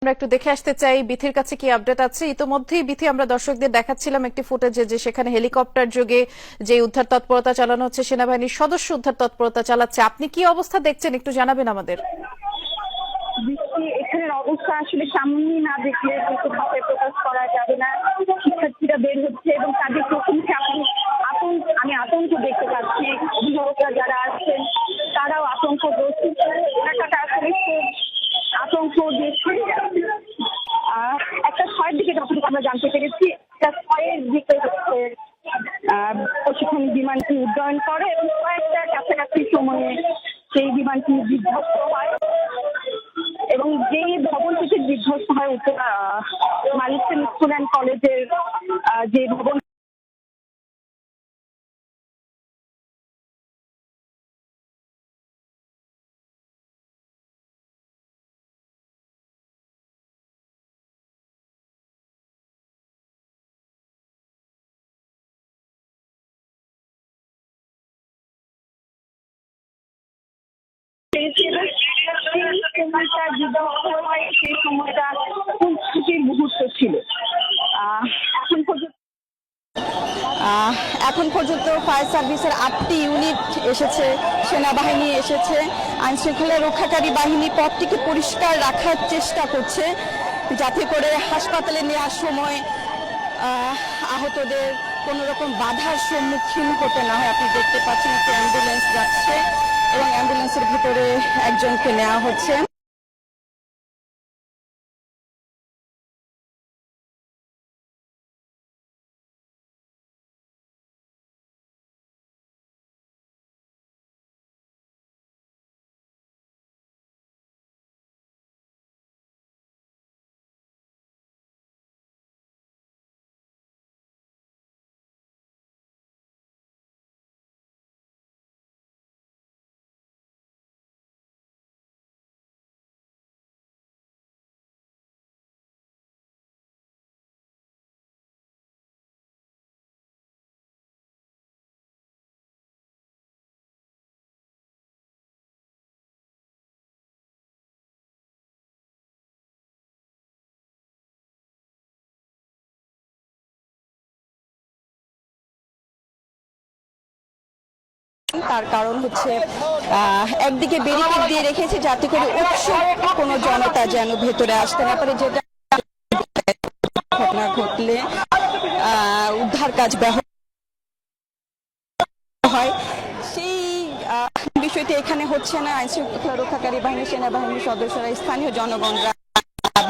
আমরা একটু দেখে আসতে চাই বিথির কাছে কি আপডেট আছে। ইতোমধ্যেই বিথি আমরা দর্শকদের দেখাচ্ছিলাম একটি ফুটেজে যে সেখানে হেলিকপ্টার যোগে যে উদ্ধার তৎপরতা চালানো হচ্ছে, সেনাবাহিনীর সদস্য উদ্ধার তৎপরতা চালাচ্ছে। আপনি কি অবস্থা দেখছেন একটু জানাবেন আমাদের। এখানের অবস্থা আসলে সামনে না দেখলে ভাবে প্রকাশ করা যাবে না। শিক্ষার্থীরা বের হচ্ছে এবং তাদের চোখে মুখে আমি আতঙ্ক দেখতে পাচ্ছি। অভিভাবকরা যারা আসছেন তারাও আতঙ্কগ্রস্ত। এলাকাটা আসলে খুব আতঙ্ক দিয়ে ছেড়ে যাচ্ছে। একটা ছয়ের দিকে যতটুকু আমরা জানতে পেরেছি, একটা ছয়ের দিকে হচ্ছে প্রশিক্ষণ বিমানটি উড্ডয়ন করে এবং কয়েকটা কাছাকাছি সময়ে সেই বিমানটি বিধ্বস্ত হয় এবং যেই ভবনটিতে বিধ্বস্ত হয় মালিকসেন স্কুল অ্যান্ড কলেজের যে ভবন, সেই সময়টা ছুটির মুহূর্ত ছিল। এখন পর্যন্ত ফায়ার সার্ভিসের 8টি ইউনিট এসেছে, সেনাবাহিনী এসেছে, আইন শৃঙ্খলা রক্ষাকারী বাহিনী পথটিকে পরিষ্কার রাখার চেষ্টা করছে যাতে করে হাসপাতালে নেওয়ার সময় আহতদের কোনো রকম বাধার সম্মুখীন হতে না হয়। আপনি দেখতে পাচ্ছেন একটি অ্যাম্বুলেন্স যাচ্ছে এবং অ্যাম্বুলেন্সের ভিতরে একজনকে নেওয়া হচ্ছে। তার কারণ হচ্ছে একদিকে ব্যারিকেড দিয়ে রেখেছে যাতে করে উৎসুক কোনো জনতা যেন ভেতরে আসতে না পারে, যেটা ঘটনা ঘটলে উদ্ধার কাজ ব্যাহত হয়। সেই বিষয়টি এখানে হচ্ছে না। আইন শৃঙ্খলা রক্ষাকারী বাহিনী, সেনাবাহিনীর সদস্যরা, স্থানীয় জনগণরা